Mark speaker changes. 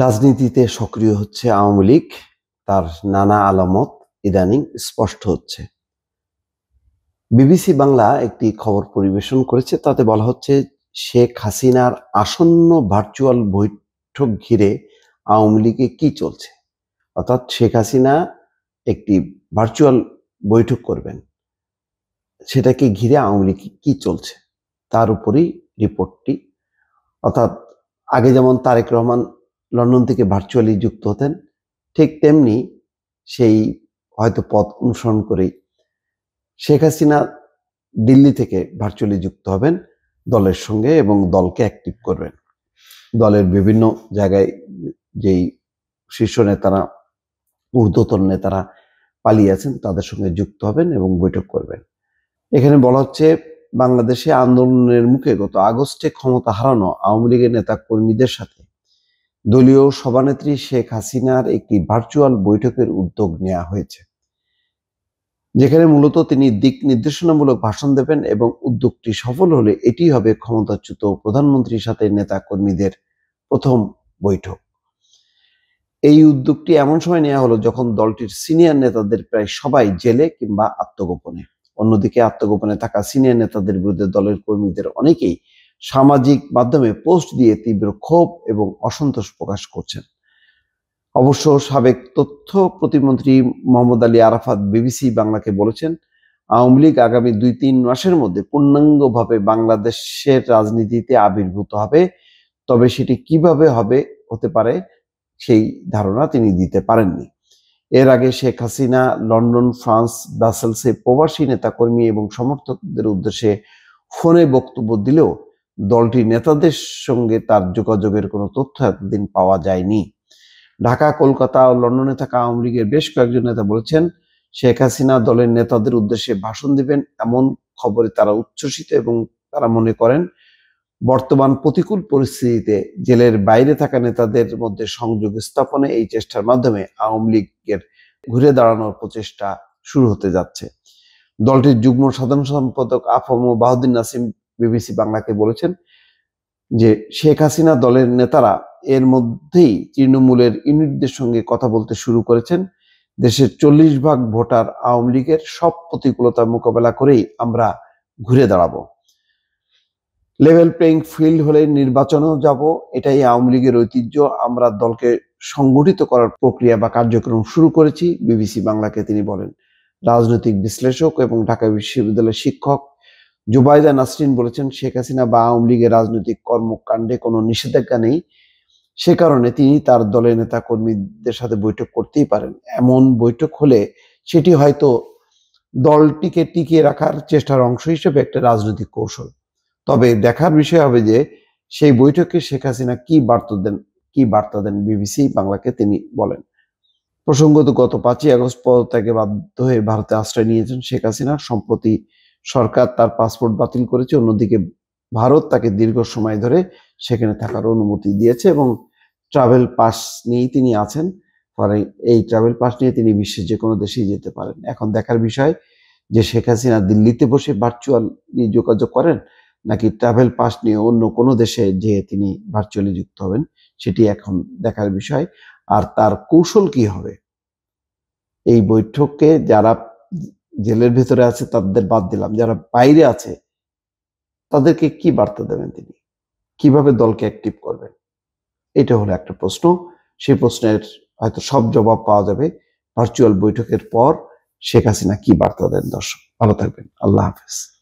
Speaker 1: রাজনীতিতে সক্রিয় হচ্ছে আওয়ামী লীগ। তার নানা আলামত ইদানিং স্পষ্ট হচ্ছে। বিবিসি বাংলা একটি খবর পরিবেশন করেছে, তাতে বলা হচ্ছে শেখ হাসিনার আসন্ন ভার্চুয়াল বৈঠক ঘিরে আওয়ামী লীগে কি চলছে। অর্থাৎ শেখ হাসিনা একটি ভার্চুয়াল বৈঠক করবেন, সেটাকে ঘিরে আওয়ামী লীগ কি চলছে তার উপরেই রিপোর্টটি। অর্থাৎ আগে যেমন তারেক রহমান লন্ডন থেকে ভার্চুয়ালি যুক্ত হতেন, ঠিক তেমনি সেই হয়তো পথ অনুসরণ করেই শেখ হাসিনা দিল্লি থেকে ভার্চুয়ালি যুক্ত হবেন দলের সঙ্গে এবং দলকে অ্যাক্টিভ করবেন। দলের বিভিন্ন জায়গায় যেই শীর্ষ নেতারা, ঊর্ধ্বতন নেতারা পালিয়ে আছেন তাদের সঙ্গে যুক্ত হবেন এবং বৈঠক করবেন। এখানে বলা হচ্ছে বাংলাদেশে আন্দোলনের মুখে গত আগস্টে ক্ষমতা হারানো আওয়ামী লীগের নেতা কর্মীদের সাথে দলীয় সভানেত্রী শেখ হাসিনার একটি ভার্চুয়াল বৈঠকের উদ্যোগ নেওয়া হয়েছে, যেখানে মূলত তিনি দিক নির্দেশনামূলক ভাষণ দেবেন এবং উদ্যোগটি সফল হলে এটি হবে ক্ষমতাচ্যুত প্রধানমন্ত্রীর সাথে নেতা কর্মীদের প্রথম বৈঠক। এই উদ্যোগটি এমন সময় নেওয়া হলো যখন দলটির সিনিয়র নেতাদের প্রায় সবাই জেলে কিংবা আত্মগোপনে। অন্যদিকে আত্মগোপনে থাকা সিনিয়র নেতাদের বিরুদ্ধে দলের কর্মীদের অনেকেই সামাজিক মাধ্যমে পোস্ট দিয়ে তীব্র ক্ষোভ এবং অসন্তোষ প্রকাশ করছেন। অবশ্য সাবেক তথ্য প্রতিমন্ত্রী মোহাম্মদ আলী আরাফাত বিবিসি বাংলাকে বলেছেন, আওয়ামী লীগ আগামী 2-3 মাসের মধ্যে পূর্ণাঙ্গভাবে বাংলাদেশের রাজনীতিতে আবির্ভূত হবে, তবে সেটি কিভাবে হতে পারে সেই ধারণা তিনি দিতে পারেননি। এর আগে শেখ হাসিনা লন্ডন, ফ্রান্স, ব্রাসেলসে প্রবাসী নেতাকর্মী এবং সমর্থকদের উদ্দেশ্যে ফোনে বক্তব্য দিলেও দলটির নেতাদের সঙ্গে তার যোগাযোগের কোনো তথ্য এতদিন পাওয়া যায়নি। ঢাকা, কলকাতা ও লন্ডনে থাকা আওয়ামী লীগের বেশ কয়েকজন নেতা বলেছেন, শেখ হাসিনা দলের নেতাদের উদ্দেশ্যে ভাষণ দিবেন এমন খবরে তারা উচ্ছ্বসিত এবং তারা মনে করেন বর্তমান প্রতিকূল পরিস্থিতিতে জেলের বাইরে থাকা নেতাদের মধ্যে সংযোগ স্থাপনে এই চেষ্টার মাধ্যমে আওয়ামী লীগের ঘুরে দাঁড়ানোর প্রচেষ্টা শুরু হতে যাচ্ছে। দলটির যুগ্ম সাধারণ সম্পাদক আফম বাহাউদ্দিন নাসিম বিবিসি বাংলাকে বলেছেন যে শেখ হাসিনা দলের নেতারা এর মধ্যেই তৃণমূলের ইউনিটদের সঙ্গে কথা বলতে শুরু করেছেন। দেশের 40% ভোটার আওয়ামী লীগের, সব প্রতিকূলতার মোকাবেলা করেই আমরা ঘুরে দাঁড়াবো। লেভেল প্লেইং ফিল্ড হলে নির্বাচনেও যাব, এটাই আওয়ামী লীগের ঐতিহ্য। আমরা দলকে সংগঠিত করার প্রক্রিয়া বা কার্যক্রম শুরু করেছি, বিবিসি বাংলাকে তিনি বলেন। রাজনৈতিক বিশ্লেষক এবং ঢাকা বিশ্ববিদ্যালয়ের শিক্ষক জুবাইদা নাসরিন বলেছেন, শেখ হাসিনা বা আওয়ামী লীগের রাজনৈতিক কর্মকাণ্ডে কোনো নিষেধাজ্ঞা নেই, সে কারণে তিনি তার দলের নেতা কর্মীদের সাথে বৈঠক করতেই পারেন। এমন বৈঠক হলে সেটি হয়তো দলটিকে টিকিয়ে রাখার চেষ্টার অংশ হিসেবে একটা রাজনৈতিক কৌশল। তবে দেখার বিষয় হবে যে সেই বৈঠকে শেখ হাসিনা কি বার্তা দেন বিবিসি বাংলাকে তিনি বলেন। প্রসঙ্গত গত 5ই আগস্ট পদত্যাগে বাধ্য হয়ে ভারতে আশ্রয় নিয়েছেন শেখ হাসিনা। সম্প্রতি সরকার তার পাসপোর্ট বাতিল করেছে, অন্যদিকে ভারত তাকে দীর্ঘ সময় ধরে সেখানে থাকার অনুমতি দিয়েছে এবং ট্রাভেল পাস নিয়েই তিনি আছেন। পরে এই ট্রাভেল পাস নিয়ে তিনি বিশ্বের যে কোনো দেশেই যেতে পারেন। এখন দেখার বিষয় যে শেখ হাসিনা দিল্লিতে বসে ভার্চুয়ালি যোগাযোগ করেন নাকি ট্রাভেল পাস নিয়ে অন্য কোনো দেশে যেয়ে তিনি ভার্চুয়ালি যুক্ত হবেন, সেটি এখন দেখার বিষয়। আর তার কৌশল কি হবে, এই বৈঠকে যারা জেলের ভেতরে আছে তাদের বাদ দিলাম, যারা বাইরে আছে তাদেরকে কি বার্তা দেবেন তিনি, কিভাবে দলকে অ্যাক্টিভ করবেন, এটা হলো একটা প্রশ্ন। সেই প্রশ্নের হয়তো সব জবাব পাওয়া যাবে ভার্চুয়াল বৈঠকের পর শেখ হাসিনা কি বার্তা দেন। দর্শক ভালো থাকবেন, আল্লাহ হাফেজ।